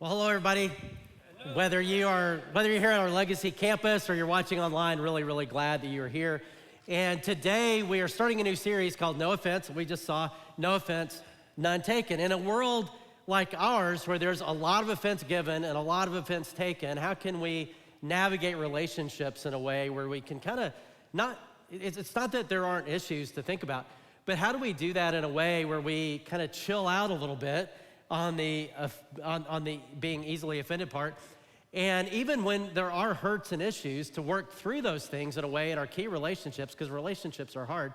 Well, hello, everybody. Whether you're here at our Legacy campus or you're watching online, really glad that you're here. And today we are starting a new series called No Offense. We just saw No Offense, None Taken. In a world like ours, where there's a lot of offense given and a lot of offense taken, how can we navigate relationships in a way where we can kind of it's not that there aren't issues to think about, but how do we do that in a way where we kind of chill out a little bit on the being easily offended part, and even when there are hurts and issues, to work through those things in a way in our key relationships, because relationships are hard,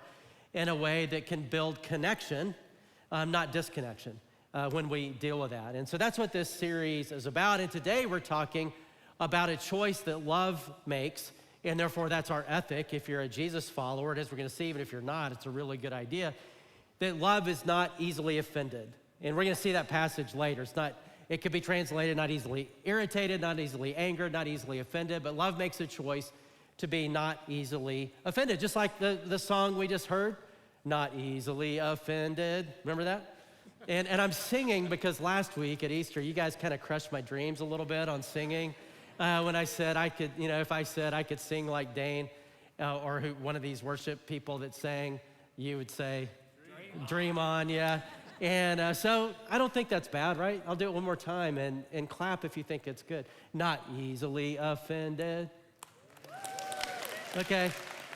in a way that can build connection, not disconnection, when we deal with that. And so that's what this series is about. And today we're talking about a choice that love makes, and therefore that's our ethic. If you're a Jesus follower, and as we're going to see, even if you're not, it's a really good idea, that love is not easily offended. And we're going to see that passage later. It could be translated not easily irritated, not easily angered, not easily offended, but love makes a choice to be not easily offended. Just like the song we just heard, Not Easily Offended. Remember that? And I'm singing because last week at Easter, you guys kind of crushed my dreams a little bit on singing. When I said I could, if I said I could sing like Dane, or one of these worship people that sang, you would say, Dream on, yeah. And so I don't think that's bad, right? I'll do it one more time and clap if you think it's good. Not easily offended. Okay,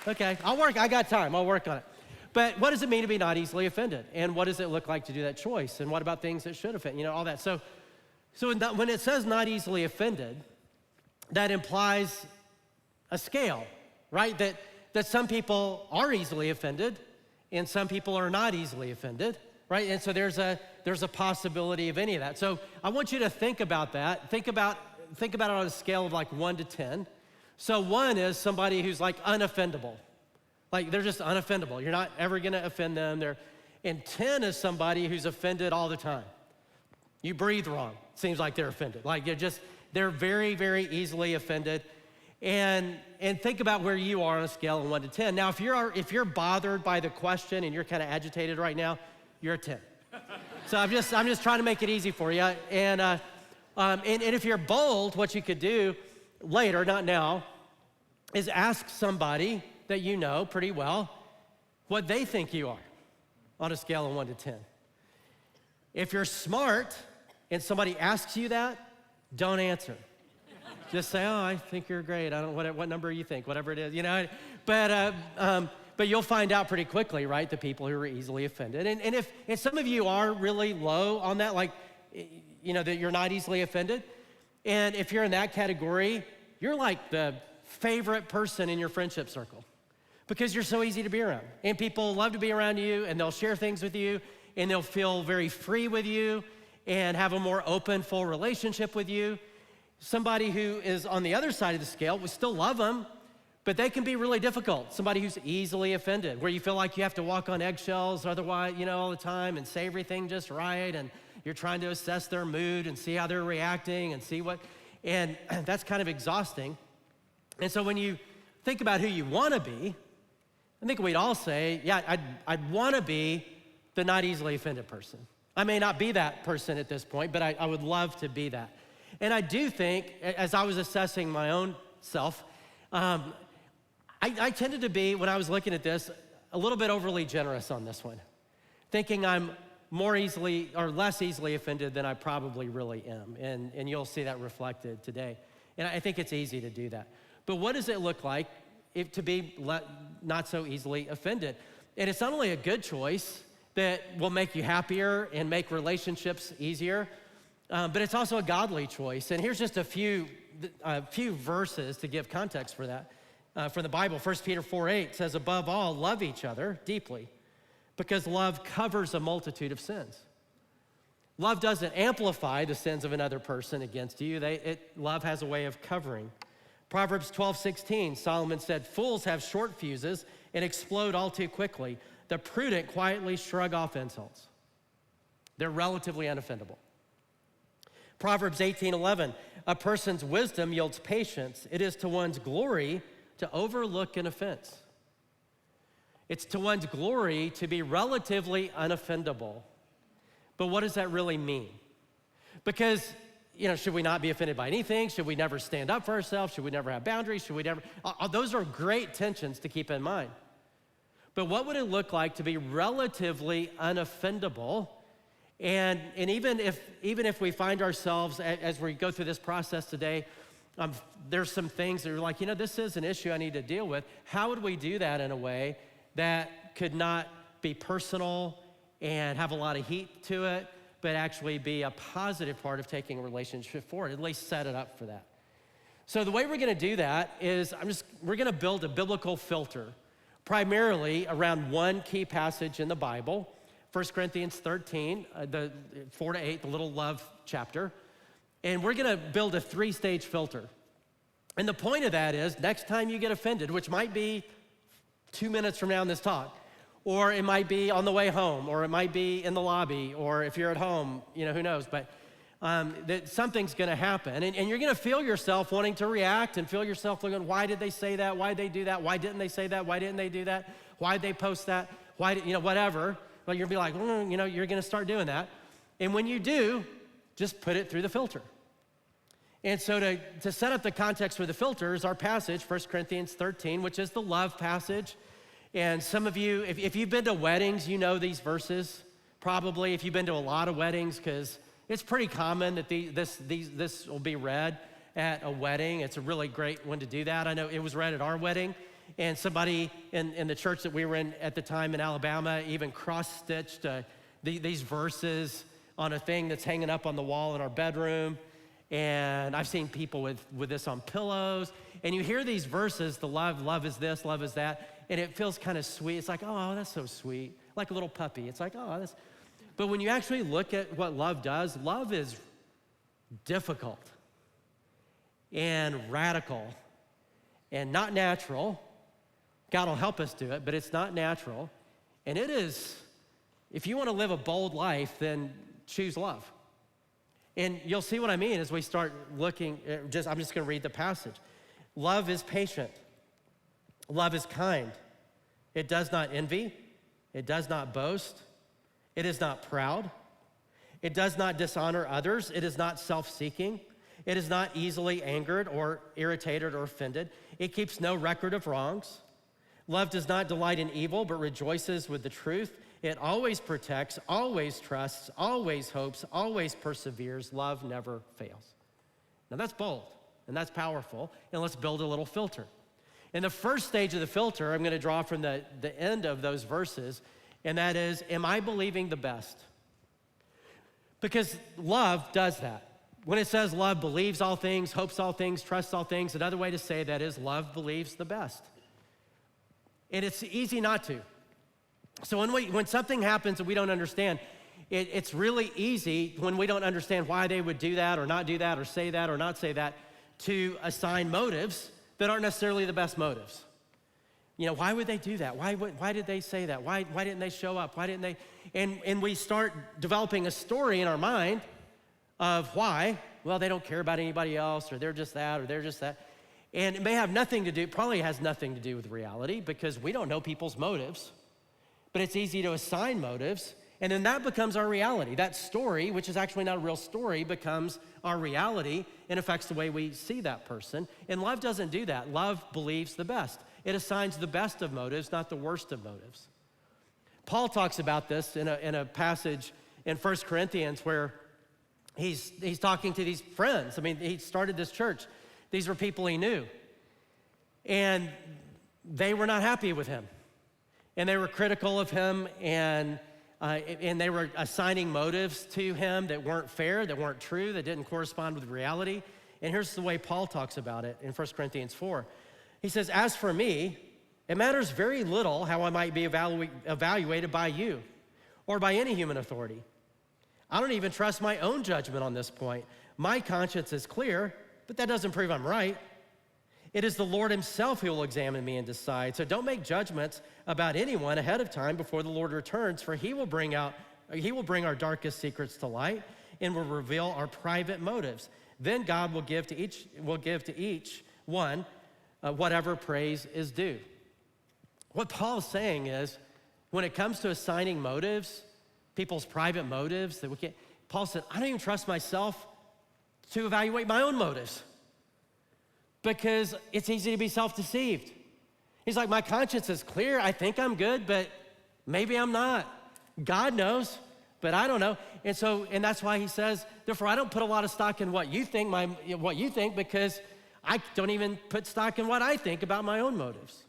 I got time, I'll work on it. But what does it mean to be not easily offended? And what does it look like to do that choice? And what about things that should offend, all that. So when it says not easily offended, that implies a scale, right? That some people are easily offended and some people are not easily offended. Right, and so there's a possibility of any of that. So I want you to think about that. Think about it on a scale of like 1 to 10. So 1 is somebody who's like unoffendable. Like they're just unoffendable. You're not ever gonna offend them. And 10 is somebody who's offended all the time. You breathe wrong, seems like they're offended. Like they're very easily offended. And think about where you are on a scale of 1 to 10. Now, if you're bothered by the question and you're kind of agitated right now, you're a 10. So I'm just trying to make it easy for you. And if you're bold, what you could do later, not now, is ask somebody that you know pretty well what they think you are on a scale of 1 to 10. If you're smart and somebody asks you that, don't answer. Just say, oh, I think you're great. I don't know what number you think, whatever it is, But you'll find out pretty quickly, right, the people who are easily offended. And if some of you are really low on that, like, that you're not easily offended, and if you're in that category, you're like the favorite person in your friendship circle because you're so easy to be around. And people love to be around you, and they'll share things with you, and they'll feel very free with you and have a more open, full relationship with you. Somebody who is on the other side of the scale, we still love them, but they can be really difficult. Somebody who's easily offended, where you feel like you have to walk on eggshells otherwise, all the time and say everything just right, and you're trying to assess their mood and see how they're reacting and that's kind of exhausting. And so when you think about who you want to be, I think we'd all say, yeah, I'd want to be the not easily offended person. I may not be that person at this point, but I would love to be that. And I do think, as I was assessing my own self, I tended to be, when I was looking at this, a little bit overly generous on this one, thinking I'm more easily or less easily offended than I probably really am. And you'll see that reflected today. And I think it's easy to do that. But what does it look like to be not so easily offended? And it's not only a good choice that will make you happier and make relationships easier, but it's also a godly choice. And here's just a few verses to give context for that. From the Bible, 1 Peter 4:8 says, above all, love each other deeply, because love covers a multitude of sins. Love doesn't amplify the sins of another person against you. Love has a way of covering. Proverbs 12:16, Solomon said, fools have short fuses and explode all too quickly. The prudent quietly shrug off insults. They're relatively unoffendable. Proverbs 18:11, a person's wisdom yields patience. It is to one's glory to overlook an offense. It's to one's glory to be relatively unoffendable. But what does that really mean? Because should we not be offended by anything? Should we never stand up for ourselves? Should we never have boundaries? Should we never? Those are great tensions to keep in mind. But what would it look like to be relatively unoffendable? And even if we find ourselves, as we go through this process today, there's some things that are like, this is an issue I need to deal with. How would we do that in a way that could not be personal and have a lot of heat to it, but actually be a positive part of taking a relationship forward, at least set it up for that? So the way we're gonna do that is we're gonna build a biblical filter, primarily around one key passage in the Bible, 1 Corinthians 13, the 4-8, the little love chapter. And we're gonna build a 3-stage filter. And the point of that is, next time you get offended, which might be 2 minutes from now in this talk, or it might be on the way home, or it might be in the lobby, or if you're at home, who knows, but that something's gonna happen. And you're gonna feel yourself wanting to react and feel yourself looking, why did they say that? Why did they do that? Why didn't they say that? Why didn't they do that? Why did they post that? Why did, whatever. But you're gonna be like, you're gonna start doing that. And when you do, just put it through the filter. And so to set up the context for the filter is our passage, 1 Corinthians 13, which is the love passage. And some of you, if you've been to weddings, you know these verses, probably. If you've been to a lot of weddings, because it's pretty common that this will be read at a wedding. It's a really great one to do that. I know it was read at our wedding, and somebody in the church that we were in at the time in Alabama even cross-stitched these verses on a thing that's hanging up on the wall in our bedroom. And I've seen people with this on pillows. And you hear these verses, the love is this, love is that, and it feels kind of sweet. It's like, oh, that's so sweet. Like a little puppy. It's like, oh, that's... But when you actually look at what love does, love is difficult and radical and not natural. God will help us do it, but it's not natural. And it is, if you want to live a bold life, then choose love. And you'll see what I mean as we start looking, I'm just going to read the passage. Love is patient. Love is kind. It does not envy. It does not boast. It is not proud. It does not dishonor others. It is not self-seeking. It is not easily angered or irritated or offended. It keeps no record of wrongs. Love does not delight in evil, but rejoices with the truth. It always protects, always trusts, always hopes, always perseveres. Love never fails. Now that's bold and that's powerful, and let's build a little filter. In the first stage of the filter, I'm going to draw from the end of those verses, and that is, am I believing the best? Because love does that. When it says love believes all things, hopes all things, trusts all things, another way to say that is love believes the best. And it's easy not to. So when something happens that we don't understand, it's really easy when we don't understand why they would do that or not do that or say that or not say that to assign motives that aren't necessarily the best motives. Why would they do that? Why did they say that? Why didn't they show up? Why didn't they? And we start developing a story in our mind of why. Well, they don't care about anybody else, or they're just that, or they're just that. And it may have nothing to do, probably has nothing to do with reality, because we don't know people's motives. But it's easy to assign motives, and then that becomes our reality. That story, which is actually not a real story, becomes our reality and affects the way we see that person. And love doesn't do that. Love believes the best. It assigns the best of motives, not the worst of motives. Paul talks about this in a passage in 1 Corinthians where he's talking to these friends. I mean, he started this church. These were people he knew. And they were not happy with him. And they were critical of him, and they were assigning motives to him that weren't fair, that weren't true, that didn't correspond with reality. And here's the way Paul talks about it in 1 Corinthians 4. He says, as for me, it matters very little how I might be evaluated by you or by any human authority. I don't even trust my own judgment on this point. My conscience is clear, but that doesn't prove I'm right. It is the Lord himself who will examine me and decide. So don't make judgments about anyone ahead of time before the Lord returns, for he will bring our darkest secrets to light and will reveal our private motives. Then God will give to each one whatever praise is due. What Paul's saying is, when it comes to assigning motives, people's private motives, Paul said, I don't even trust myself to evaluate my own motives because it's easy to be self-deceived. He's like, my conscience is clear. I think I'm good, but maybe I'm not. God knows, but I don't know. And that's why he says, therefore, I don't put a lot of stock in what you think because I don't even put stock in what I think about my own motives.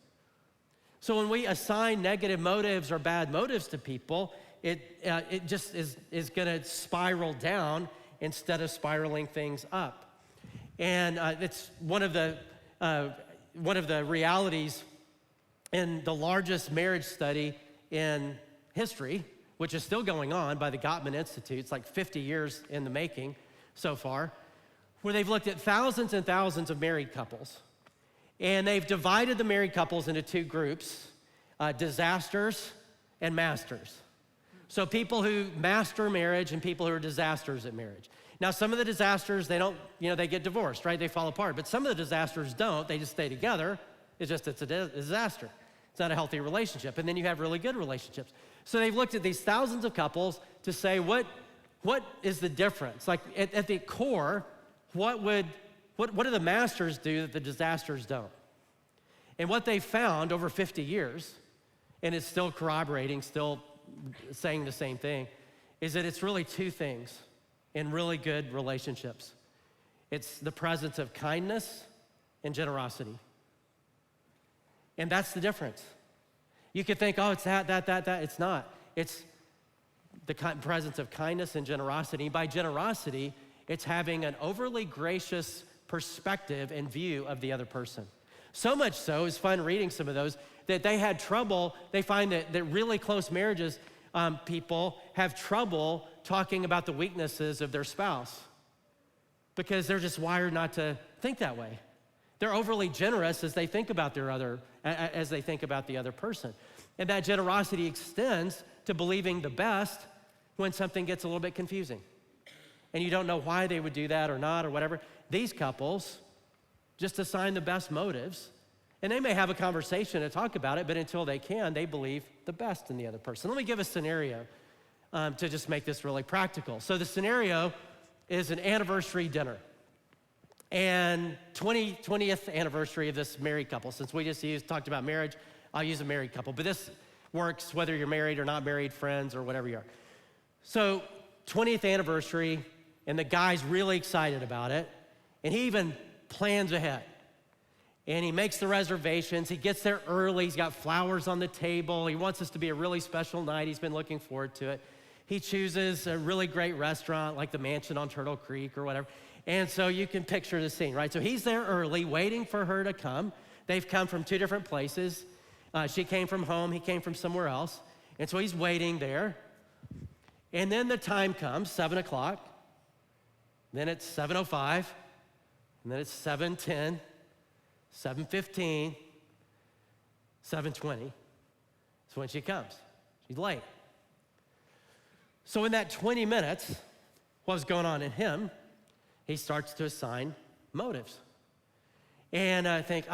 So when we assign negative motives or bad motives to people, it just is gonna spiral down instead of spiraling things up. And it's one of the realities in the largest marriage study in history, which is still going on by the Gottman Institute. It's like 50 years in the making so far, where they've looked at thousands and thousands of married couples. And they've divided the married couples into two groups, disasters and masters. So people who master marriage and people who are disasters at marriage. Now, some of the disasters, they get divorced, right? They fall apart. But some of the disasters don't. They just stay together. It's a disaster. It's not a healthy relationship. And then you have really good relationships. So they've looked at these thousands of couples to say, what is the difference? Like at the core, what do the masters do that the disasters don't? And what they found over 50 years, and it's still corroborating, still saying the same thing, is that it's really two things in really good relationships. It's the presence of kindness and generosity. And that's the difference. You could think, oh, it's that. It's not. It's the presence of kindness and generosity. By generosity, it's having an overly gracious perspective and view of the other person. So much so, it's fun reading some of those, that they had trouble. They find that really close marriages, people have trouble talking about the weaknesses of their spouse because they're just wired not to think that way. They're overly generous as they think about the other person. And that generosity extends to believing the best when something gets a little bit confusing. And you don't know why they would do that or not or whatever. These couples just assign the best motives, and they may have a conversation to talk about it, but until they can, they believe the best in the other person. Let me give a scenario to just make this really practical. So the scenario is an anniversary dinner. And 20th anniversary of this married couple. Since we just talked about marriage, I'll use a married couple. But this works whether you're married or not married, friends or whatever you are. So 20th anniversary, and the guy's really excited about it. And he even plans ahead. And he makes the reservations. He gets there early. He's got flowers on the table. He wants this to be a really special night. He's been looking forward to it. He chooses a really great restaurant like the Mansion on Turtle Creek or whatever. And so you can picture the scene, right? So he's there early, waiting for her to come. They've come from two different places. She came from home, he came from somewhere else. And so he's waiting there. And then the time comes, 7 o'clock. Then it's 7:05. And then it's 7:10, 7:15, 7:20. That's when she comes. She's late. So in that 20 minutes, what was going on in him, he starts to assign motives. And I think,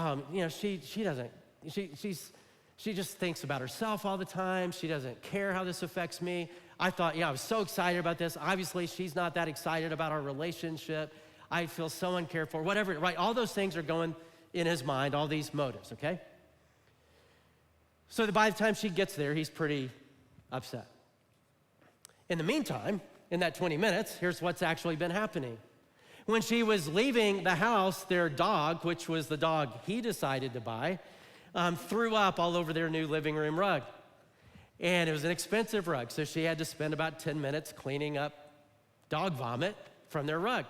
she just thinks about herself all the time. She doesn't care how this affects me. I thought, I was so excited about this. Obviously, she's not that excited about our relationship. I feel so uncared for, whatever, right? All those things are going in his mind, all these motives, okay? So that by the time she gets there, he's pretty upset. In the meantime, in that 20 minutes, here's what's actually been happening. When she was leaving the house, their dog, which was the dog he decided to buy, threw up all over their new living room rug. And it was an expensive rug, so she had to spend about 10 minutes cleaning up dog vomit from their rug.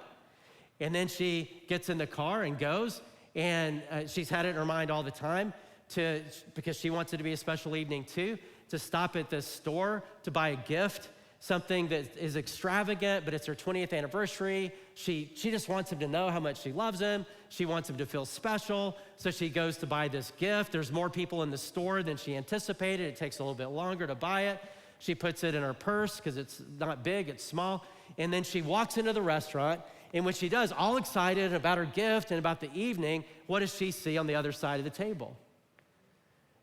And then she gets in the car and goes, and she's had it in her mind all the time because she wants it to be a special evening too, to stop at this store to buy a gift, something that is extravagant, but it's her 20th anniversary. She just wants him to know how much she loves him. She wants him to feel special, so she goes to buy this gift. There's more people in the store than she anticipated. It takes a little bit longer to buy it. She puts it in her purse because it's not big, it's small. And then she walks into the restaurant, and when she does, all excited about her gift and about the evening, what does she see on the other side of the table?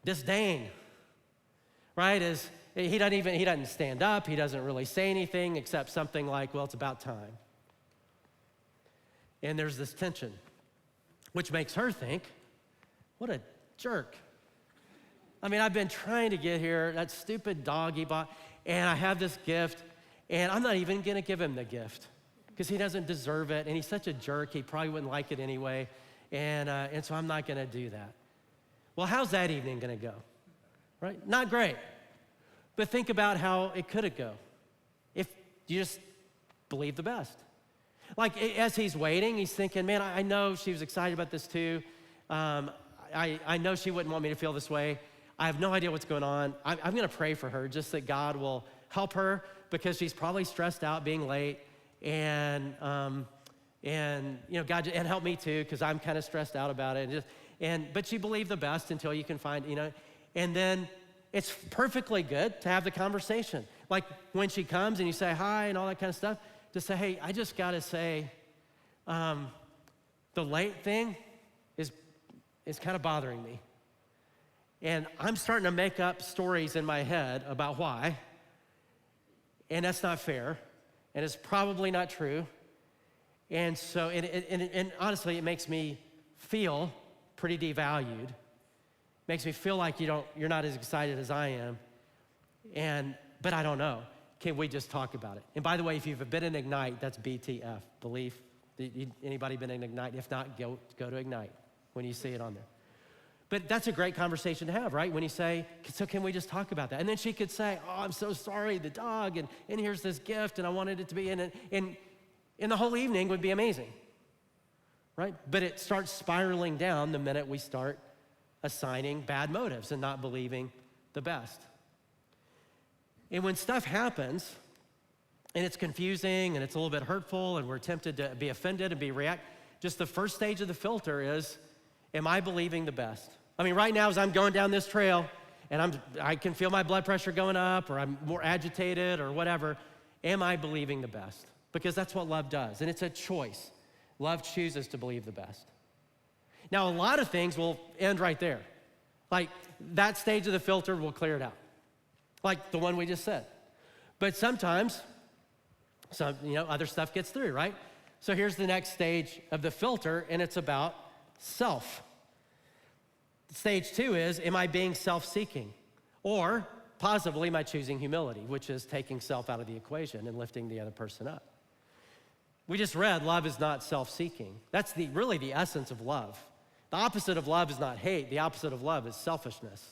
Disdain, right? He doesn't stand up. He doesn't really say anything except something like, well, it's about time. And there's this tension, which makes her think, what a jerk. I mean, I've been trying to get here, that stupid dog he bought, and I have this gift, and I'm not even gonna give him the gift because he doesn't deserve it, and he's such a jerk, he probably wouldn't like it anyway, and so I'm not gonna do that. Well, how's that evening gonna go, right? Not great, but think about how it could go if you just believe the best. Like, as he's waiting, he's thinking, man, I know she was excited about this too. I know she wouldn't want me to feel this way. I have no idea what's going on. I'm gonna pray for her, just that God will help her because she's probably stressed out being late, and you know, God, and help me too, because I'm kind of stressed out about it. But she believed the best until you can find, you know, and then it's perfectly good to have the conversation. Like when she comes and you say hi and all that kind of stuff, to say, hey, I just gotta say, the late thing is kind of bothering me. And I'm starting to make up stories in my head about why, and that's not fair, and it's probably not true. And so, and honestly, it makes me feel pretty devalued. Makes me feel like you're not as excited as I am, but I don't know. Can we just talk about it? And by the way, if you've been in Ignite, that's BTF, belief. Anybody been in Ignite? If not, go to Ignite when you see it on there. But that's a great conversation to have, right? When you say, so can we just talk about that? And then she could say, oh, I'm so sorry, the dog, and here's this gift, and I wanted it to be in it. And the whole evening would be amazing, right? But it starts spiraling down the minute we start assigning bad motives and not believing the best. And when stuff happens, and it's confusing, and it's a little bit hurtful, and we're tempted to be offended and react, just the first stage of the filter is, am I believing the best? I mean, right now as I'm going down this trail, and I can feel my blood pressure going up, or I'm more agitated, or whatever, am I believing the best? Because that's what love does, and it's a choice. Love chooses to believe the best. Now, a lot of things will end right there. Like, that stage of the filter will clear it out. Like the one we just said. But sometimes, other stuff gets through, right? So here's the next stage of the filter, and it's about self. Stage 2 is, am I being self-seeking? Or, positively, am I choosing humility, which is taking self out of the equation and lifting the other person up? We just read, love is not self-seeking. That's really the essence of love. The opposite of love is not hate. The opposite of love is selfishness.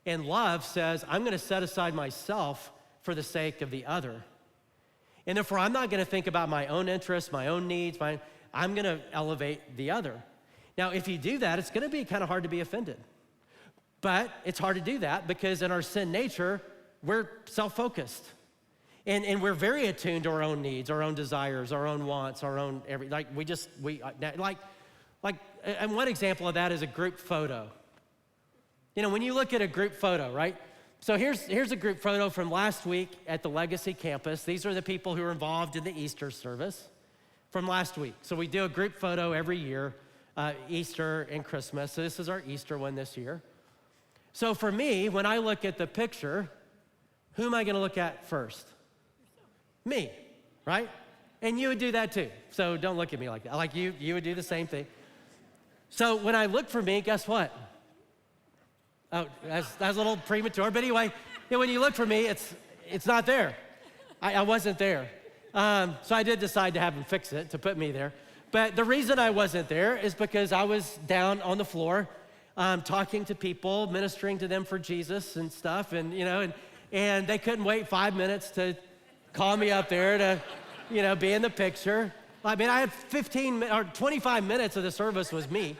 And love says, I'm gonna set aside myself for the sake of the other. And therefore, I'm not gonna think about my own interests, my own needs, I'm gonna elevate the other. Now, if you do that, it's gonna be kind of hard to be offended. But it's hard to do that because in our sin nature, we're self-focused. And we're very attuned to our own needs, our own desires, our own wants, our own and one example of that is a group photo. You know, when you look at a group photo, right? So here's a group photo from last week at the Legacy campus. These are the people who are involved in the Easter service from last week. So we do a group photo every year, Easter and Christmas. So this is our Easter one this year. So for me, when I look at the picture, who am I gonna look at first? Me, right? And you would do that too. So don't look at me like that. Like you would do the same thing. So when I look for me, guess what? Oh, that's a little premature, but anyway, when you look for me, it's not there. I wasn't there. So I did decide to have him fix it, to put me there. But the reason I wasn't there is because I was down on the floor talking to people, ministering to them for Jesus and stuff, and they couldn't wait 5 minutes to call me up there to, be in the picture. I mean, I had 25 minutes of the service was me,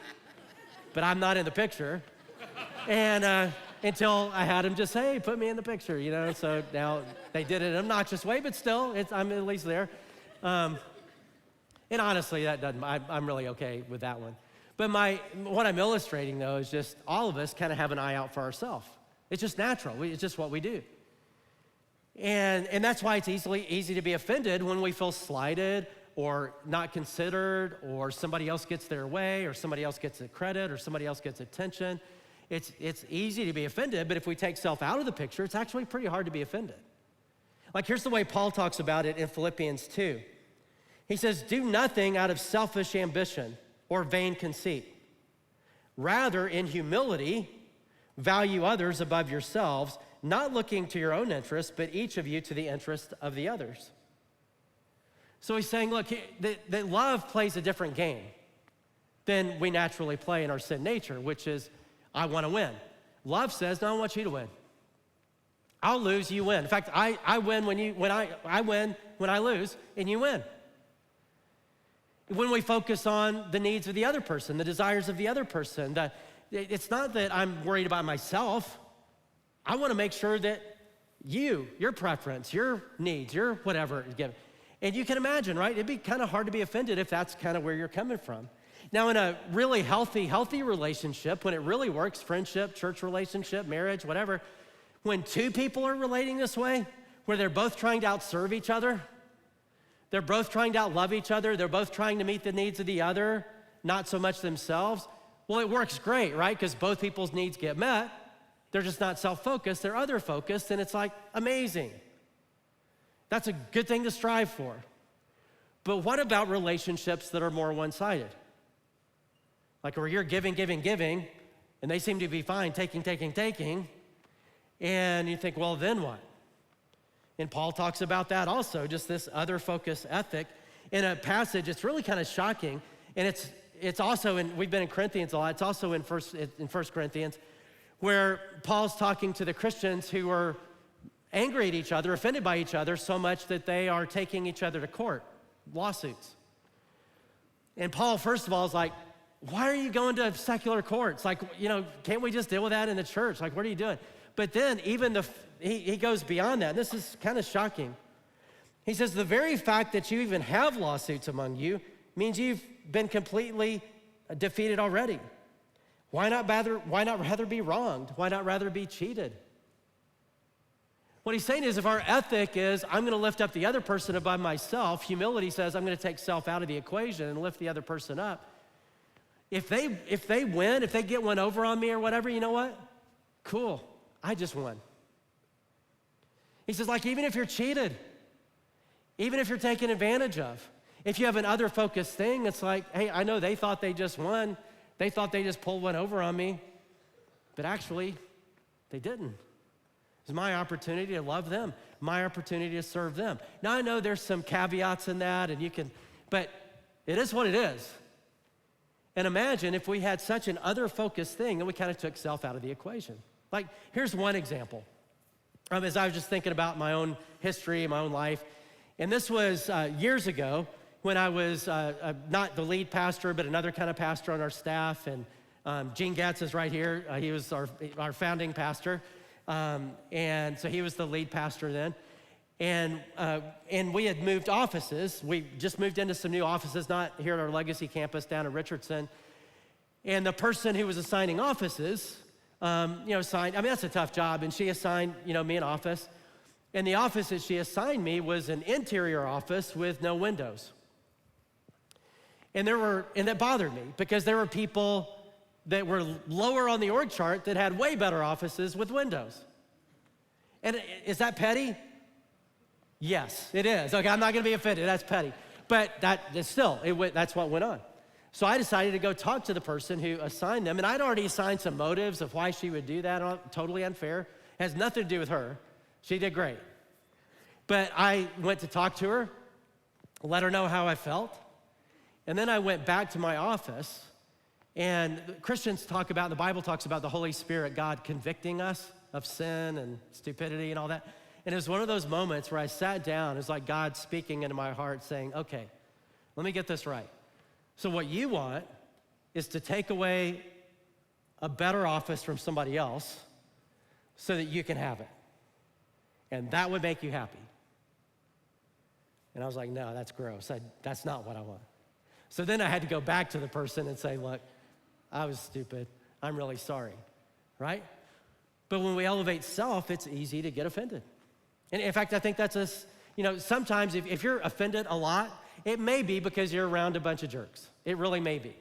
but I'm not in the picture. And until I had him just say, hey, put me in the picture, So now they did it in an obnoxious way, but still, I'm at least there. And honestly, I'm really okay with that one. But what I'm illustrating, though, is just all of us kind of have an eye out for ourselves. It's just natural. It's just what we do. And that's why it's easy to be offended when we feel slighted or not considered, or somebody else gets their way, or somebody else gets the credit, or somebody else gets attention. It's easy to be offended, but if we take self out of the picture, it's actually pretty hard to be offended. Like, here's the way Paul talks about it in Philippians 2. He says, do nothing out of selfish ambition or vain conceit. Rather, in humility, value others above yourselves, not looking to your own interests, but each of you to the interest of the others. So he's saying, look, that love plays a different game than we naturally play in our sin nature, which is, I want to win. Love says, no, I want you to win. I'll lose, you win. In fact, I win I win when I lose, and you win. When we focus on the needs of the other person, the desires of the other person, it's not that I'm worried about myself. I want to make sure that your preference, your needs, your whatever is given. And you can imagine, right? It'd be kind of hard to be offended if that's kind of where you're coming from. Now, in a really healthy relationship, when it really works, friendship, church relationship, marriage, whatever, when two people are relating this way, where they're both trying to outserve each other, they're both trying to outlove each other, they're both trying to meet the needs of the other, not so much themselves, well, it works great, right? Because both people's needs get met. They're just not self-focused, they're other-focused, and it's like amazing. That's a good thing to strive for. But what about relationships that are more one-sided? Like where you're giving, and they seem to be fine, taking, and you think, well, then what? And Paul talks about that also, just this other-focused ethic. In a passage, it's really kind of shocking, and it's also we've been in Corinthians a lot, it's also in 1 Corinthians, where Paul's talking to the Christians who are angry at each other, offended by each other so much that they are taking each other to court, lawsuits. And Paul, first of all, is like, why are you going to secular courts? Like, can't we just deal with that in the church? Like, what are you doing? But then even he goes beyond that. And this is kind of shocking. He says, the very fact that you even have lawsuits among you means you've been completely defeated already. Why not rather be wronged? Why not rather be cheated? What he's saying is if our ethic is, I'm going to lift up the other person above myself, humility says I'm going to take self out of the equation and lift the other person up. If they win, if they get one over on me or whatever, you know what? Cool, I just won. He says, like, even if you're cheated, even if you're taken advantage of, if you have an other-focused thing, it's like, hey, I know they thought they just won. They thought they just pulled one over on me, but actually, they didn't. It's my opportunity to love them, my opportunity to serve them. Now, I know there's some caveats in that, but it is what it is. And imagine if we had such an other-focused thing that we kind of took self out of the equation. Like, here's one example. As I was just thinking about my own history, my own life, and this was years ago when I was not the lead pastor, but another kind of pastor on our staff, and Gene Gatz is right here. He was our founding pastor, and so he was the lead pastor then. And we had moved offices. We just moved into some new offices, not here at our Legacy campus down in Richardson. And the person who was assigning offices, assigned, that's a tough job, and she assigned, me an office. And the office that she assigned me was an interior office with no windows. And that bothered me because there were people that were lower on the org chart that had way better offices with windows. And is that petty? Yes, it is. Okay, I'm not gonna be offended, that's petty. But that's what went on. So I decided to go talk to the person who assigned them, and I'd already assigned some motives of why she would do that, totally unfair. It has nothing to do with her. She did great. But I went to talk to her, let her know how I felt, and then I went back to my office, and Christians talk about, the Bible talks about the Holy Spirit, God convicting us of sin and stupidity and all that. And it was one of those moments where I sat down, it was like God speaking into my heart saying, okay, let me get this right. So what you want is to take away a better office from somebody else so that you can have it. And that would make you happy. And I was like, no, that's gross. That's not what I want. So then I had to go back to the person and say, look, I was stupid. I'm really sorry, right? But when we elevate self, it's easy to get offended. And in fact, I think that's sometimes if you're offended a lot, it may be because you're around a bunch of jerks. It really may be.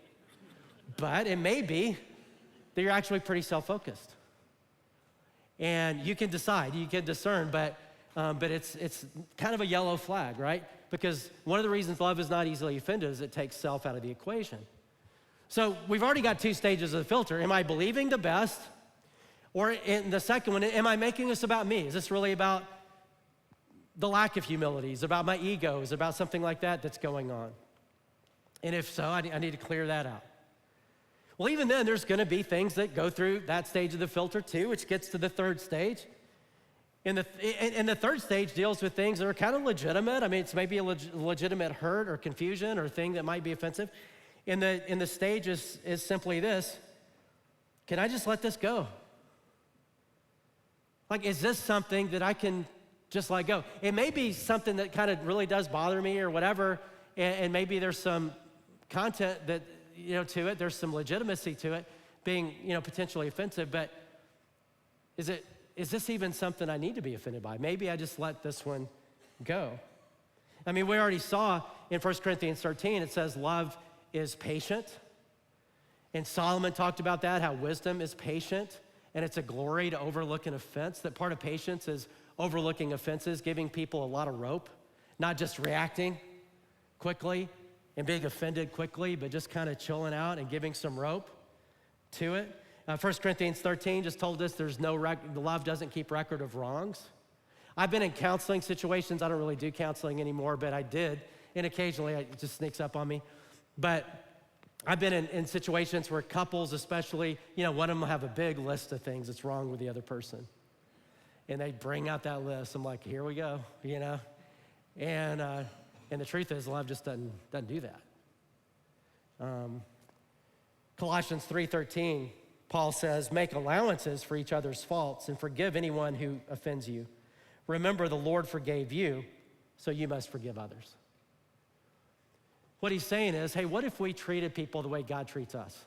But it may be that you're actually pretty self-focused. And you can decide, you can discern, but it's kind of a yellow flag, right? Because one of the reasons love is not easily offended is it takes self out of the equation. So we've already got two stages of the filter. Am I believing the best? Or in the second one, am I making this about me? Is this really about the lack of humility? Is it about my ego? Is it about something like that that's going on? And if so, I need to clear that out. Well, even then, there's gonna be things that go through that stage of the filter too, which gets to the third stage. And the third stage deals with things that are kind of legitimate. I mean, it's maybe a legitimate hurt or confusion or thing that might be offensive. And the stage is simply this: can I just let this go? Like, is this something that I can just let go? It may be something that kind of really does bother me or whatever, and maybe there's some content that, to it, there's some legitimacy to it being, potentially offensive, but is this even something I need to be offended by? Maybe I just let this one go. I mean, we already saw in 1 Corinthians 13, it says love is patient. And Solomon talked about that, how wisdom is patient, and it's a glory to overlook an offense. That part of patience is overlooking offenses, giving people a lot of rope, not just reacting quickly and being offended quickly, but just kind of chilling out and giving some rope to it. 1 Corinthians 13 just told us love doesn't keep record of wrongs. I've been in counseling situations. I don't really do counseling anymore, but I did. And occasionally it just sneaks up on me. But I've been in situations where couples especially, one of them will have a big list of things that's wrong with the other person. And they bring out that list. I'm like, here we go, And the truth is, love just doesn't do that. Colossians 3:13, Paul says, make allowances for each other's faults and forgive anyone who offends you. Remember, the Lord forgave you, so you must forgive others. What he's saying is, hey, what if we treated people the way God treats us?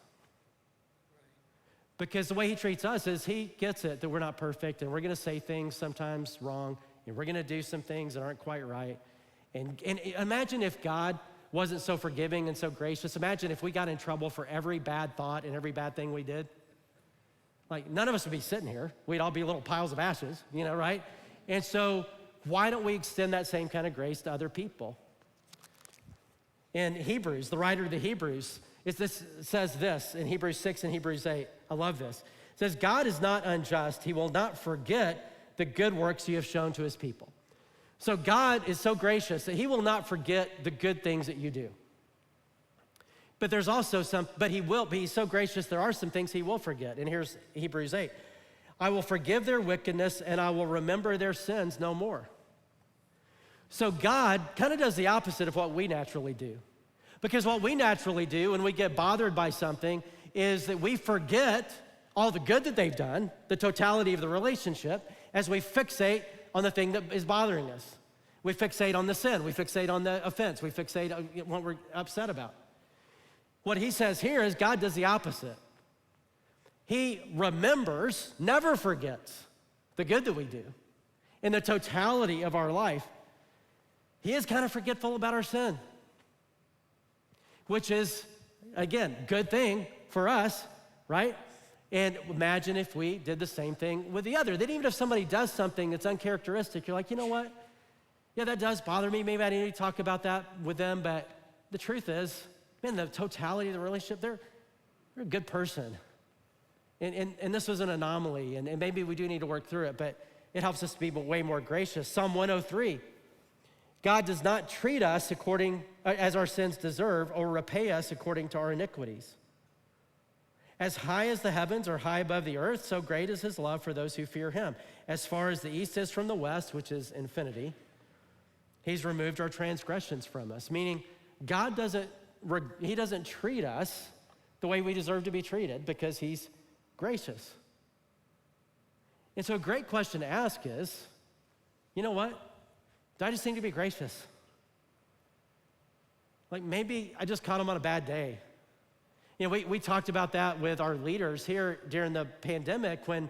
Because the way he treats us is he gets it that we're not perfect, and we're gonna say things sometimes wrong, and we're gonna do some things that aren't quite right. And imagine if God wasn't so forgiving and so gracious. Imagine if we got in trouble for every bad thought and every bad thing we did. Like, none of us would be sitting here. We'd all be little piles of ashes, right? And so why don't we extend that same kind of grace to other people? In Hebrews, the writer of the Hebrews, says this in Hebrews 6 and Hebrews 8. I love this. It says, God is not unjust. He will not forget the good works you have shown to his people. So God is so gracious that he will not forget the good things that you do. But there's also but he's so gracious, there are some things he will forget. And here's Hebrews 8. I will forgive their wickedness and I will remember their sins no more. So God kind of does the opposite of what we naturally do. Because what we naturally do when we get bothered by something is that we forget all the good that they've done, the totality of the relationship, as we fixate on the thing that is bothering us. We fixate on the sin, we fixate on the offense, we fixate on what we're upset about. What he says here is God does the opposite. He remembers, never forgets the good that we do. In the totality of our life, he is kind of forgetful about our sin, which is, again, good thing for us, right? And imagine if we did the same thing with the other. Then even if somebody does something that's uncharacteristic, you're like, you know what? Yeah, that does bother me. Maybe I need to talk about that with them. But the truth is, man, the totality of the relationship, they're a good person. And this was an anomaly, and maybe we do need to work through it, but it helps us to be way more gracious. Psalm 103, God does not treat us as our sins deserve or repay us according to our iniquities. As high as the heavens are high above the earth, so great is his love for those who fear him. As far as the east is from the west, which is infinity, he's removed our transgressions from us. Meaning, God doesn't treat us the way we deserve to be treated because he's gracious. And so a great question to ask is, you know what? Do I just need to be gracious? Like maybe I just caught him on a bad day. We talked about that with our leaders here during the pandemic when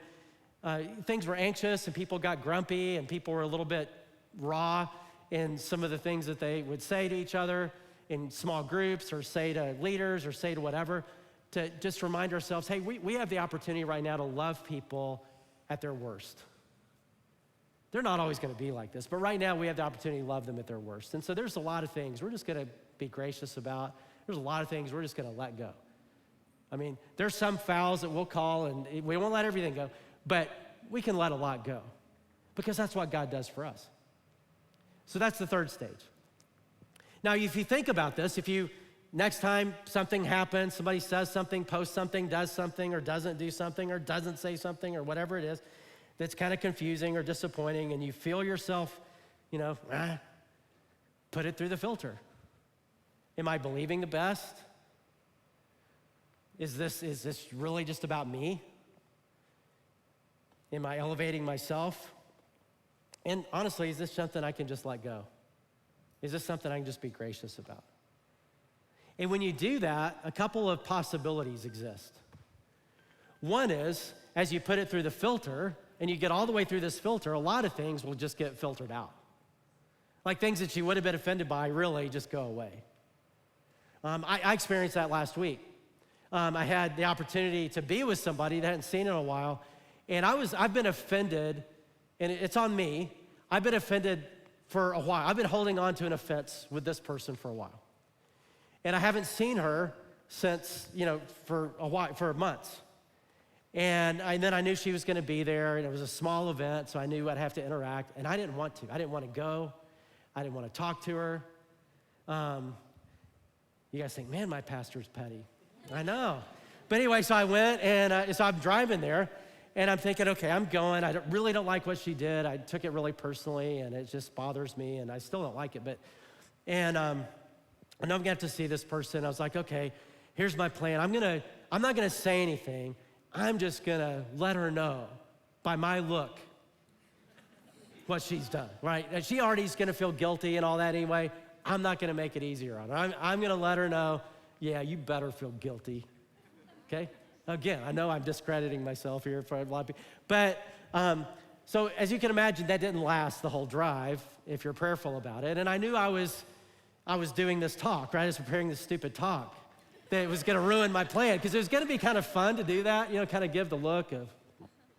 things were anxious and people got grumpy and people were a little bit raw in some of the things that they would say to each other in small groups or say to leaders or say to whatever, to just remind ourselves, hey, we have the opportunity right now to love people at their worst. they're not always gonna be like this, but right now we have the opportunity to love them at their worst. And so there's a lot of things we're just gonna be gracious about. There's a lot of things we're just gonna let go. I mean, there's some fouls that we'll call and we won't let everything go, but we can let a lot go because that's what God does for us. So that's the third stage. Now, if you think about this, next time something happens, somebody says something, posts something, does something, or doesn't do something, or doesn't say something, or whatever it is that's kind of confusing or disappointing, and you feel yourself, put it through the filter. Am I believing the best? Is this really just about me? Am I elevating myself? And honestly, is this something I can just let go? Is this something I can just be gracious about? And when you do that, a couple of possibilities exist. One is, as you put it through the filter, and you get all the way through this filter, a lot of things will just get filtered out. Like things that you would have been offended by really just go away. I experienced that last week. I had the opportunity to be with somebody that I hadn't seen in a while, and I've been offended, and it's on me. I've been offended for a while. I've been holding on to an offense with this person for a while. And I haven't seen her since, for a while, for months. And then I knew she was gonna be there, and it was a small event, so I knew I'd have to interact, and I didn't want to. I didn't want to go. I didn't want to talk to her. You guys think, man, my pastor's petty. I know. But anyway, so I went, and so I'm driving there, and I'm thinking, okay, I'm going. I really don't like what she did. I took it really personally, and it just bothers me, and I still don't like it. I know I'm gonna have to see this person. I was like, okay, here's my plan. I'm not gonna say anything. I'm just gonna let her know by my look what she's done, right? And she already is gonna feel guilty and all that anyway. I'm not gonna make it easier on her. I'm gonna let her know, yeah, you better feel guilty, okay? Again, I know I'm discrediting myself here for a lot of people, but so as you can imagine, that didn't last the whole drive if you're prayerful about it. And I knew I was doing this talk, right? I was preparing this stupid talk that it was gonna ruin my plan, because it was gonna be kind of fun to do that, kind of give the look of,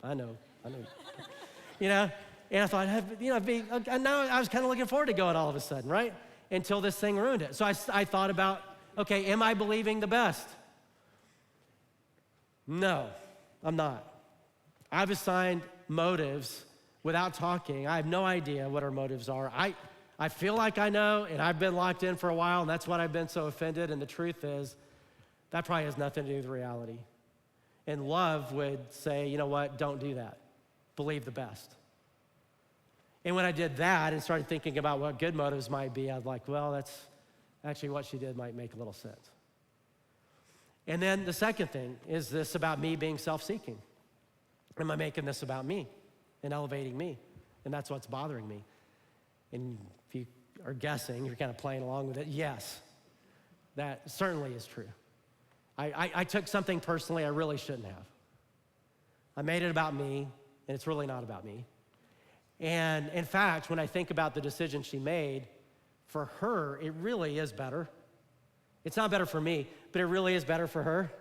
I know. And I thought, and now I was kind of looking forward to going all of a sudden, right? Until this thing ruined it. So I thought about, okay, am I believing the best? No, I'm not. I've assigned motives without talking. I have no idea what our motives are. I feel like I know, and I've been locked in for a while, and that's why I've been so offended, and the truth is, that probably has nothing to do with reality. And love would say, you know what, don't do that. Believe the best. And when I did that and started thinking about what good motives might be, I was like, well, that's actually what she did might make a little sense. And then the second thing is this about me being self-seeking. Am I making this about me and elevating me? And that's what's bothering me. And if you are guessing, you're kind of playing along with it, yes, that certainly is true. I took something personally I really shouldn't have. I made it about me, and it's really not about me. And in fact, when I think about the decision she made, for her, it really is better. It's not better for me, but it really is better for her.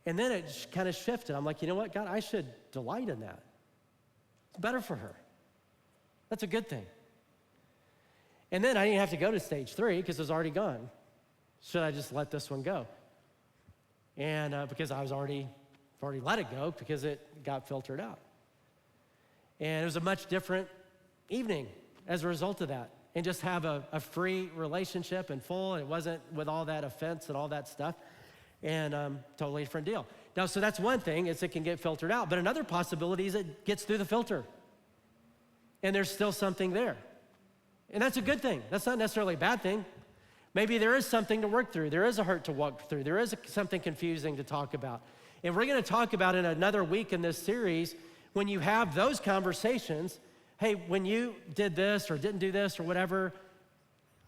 And then it kind of shifted. I'm like, you know what, God, I should delight in that. It's better for her. That's a good thing. And then I didn't have to go to stage 3 because it was already gone. Should I just let this one go? And because I've already let it go because it got filtered out. And it was a much different evening as a result of that. And just have a free relationship and full, and it wasn't with all that offense and all that stuff. And totally different deal. Now, so that's one thing, is it can get filtered out. But another possibility is it gets through the filter. And there's still something there. And that's a good thing. That's not necessarily a bad thing. Maybe there is something to work through. There is a hurt to walk through. There is something confusing to talk about. And we're gonna talk about in another week in this series, when you have those conversations, hey, when you did this or didn't do this or whatever,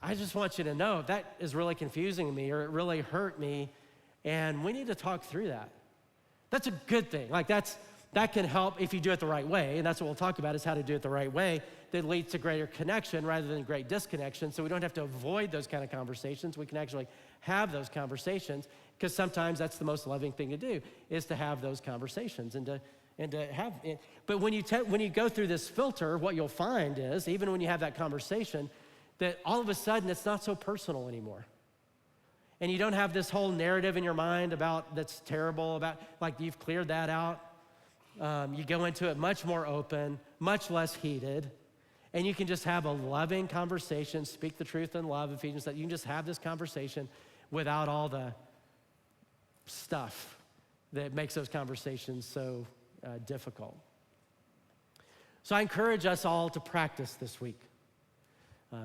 I just want you to know that is really confusing me or it really hurt me, and we need to talk through that. That's a good thing. Like that can help if you do it the right way, and that's what we'll talk about, is how to do it the right way that leads to greater connection rather than great disconnection. So we don't have to avoid those kind of conversations. We can actually have those conversations, because sometimes that's the most loving thing to do, is to have those conversations and And to have it. But when you go through this filter, what you'll find is, even when you have that conversation, that all of a sudden it's not so personal anymore. And you don't have this whole narrative in your mind about that's terrible, about like you've cleared that out. You go into it much more open, much less heated, and you can just have a loving conversation, speak the truth in love. Ephesians said you can just have this conversation without all the stuff that makes those conversations so difficult. So I encourage us all to practice this week.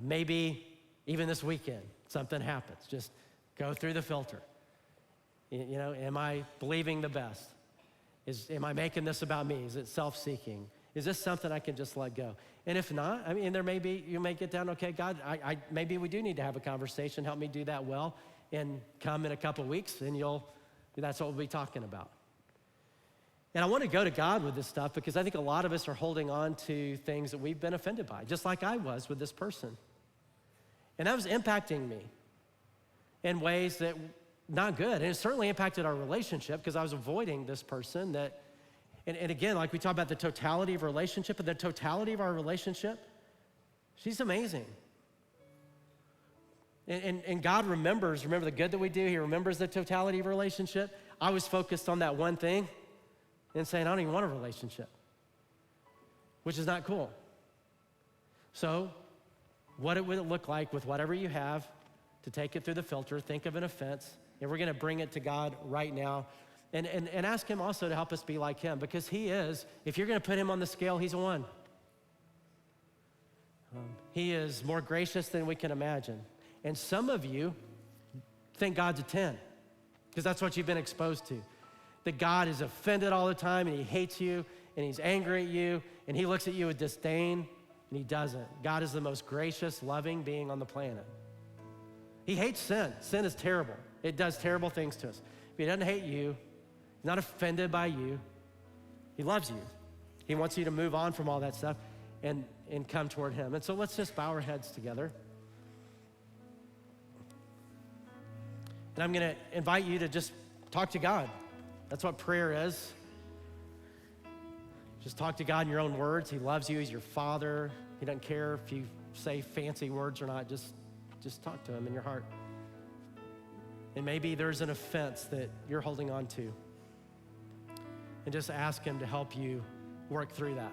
Maybe even this weekend, something happens. Just go through the filter. You know, am I believing the best? Am I making this about me? Is it self-seeking? Is this something I can just let go? And if not, I mean, you may get down, okay, God, maybe we do need to have a conversation. Help me do that well. And come in a couple weeks and that's what we'll be talking about. And I want to go to God with this stuff because I think a lot of us are holding on to things that we've been offended by, just like I was with this person. And that was impacting me in ways that not good. And it certainly impacted our relationship because I was avoiding this person and again, like we talk about the totality of relationship and the totality of our relationship, she's amazing. And God remember the good that we do. He remembers the totality of relationship. I was focused on that one thing and saying, I don't even want a relationship, which is not cool. So what would it look like with whatever you have to take it through the filter, think of an offense, and we're gonna bring it to God right now and ask him also to help us be like him because he is, if you're gonna put him on the scale, he's a 1. He is more gracious than we can imagine. And some of you think God's a 10 because that's what you've been exposed to. That God is offended all the time and he hates you and he's angry at you and he looks at you with disdain and he doesn't. God is the most gracious, loving being on the planet. He hates sin. Sin is terrible. It does terrible things to us. But he doesn't hate you. He's not offended by you. He loves you. He wants you to move on from all that stuff and come toward him. And so let's just bow our heads together. And I'm gonna invite you to just talk to God. That's what prayer is. Just talk to God in your own words. He loves you. He's your father. He doesn't care if you say fancy words or not. Just talk to him in your heart. And maybe there's an offense that you're holding on to. And just ask him to help you work through that.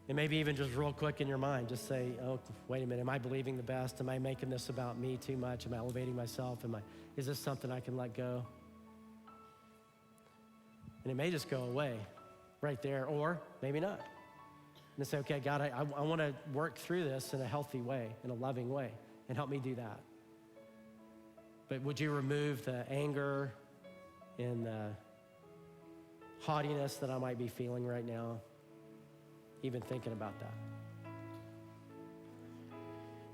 And maybe even just real quick in your mind, just say, oh, wait a minute, am I believing the best? Am I making this about me too much? Am I elevating myself? Is this something I can let go? And it may just go away right there, or maybe not. And say, okay, God, I want to work through this in a healthy way, in a loving way, and help me do that. But would you remove the anger and the haughtiness that I might be feeling right now, even thinking about that?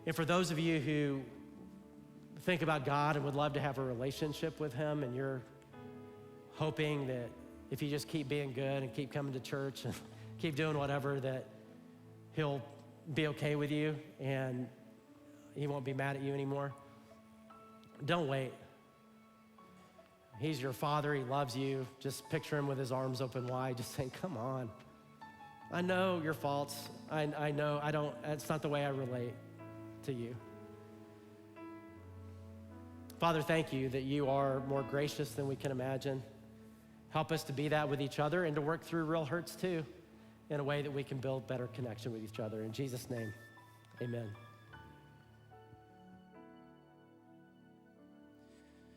And for those of you who think about God and would love to have a relationship with him, and you're hoping that if you just keep being good and keep coming to church and keep doing whatever, that he'll be okay with you and he won't be mad at you anymore, don't wait. He's your father. He loves you. Just picture him with his arms open wide, just saying, come on. I know your faults. I know it's not the way I relate to you. Father, thank you that you are more gracious than we can imagine. Help us to be that with each other and to work through real hurts too in a way that we can build better connection with each other. In Jesus' name, amen.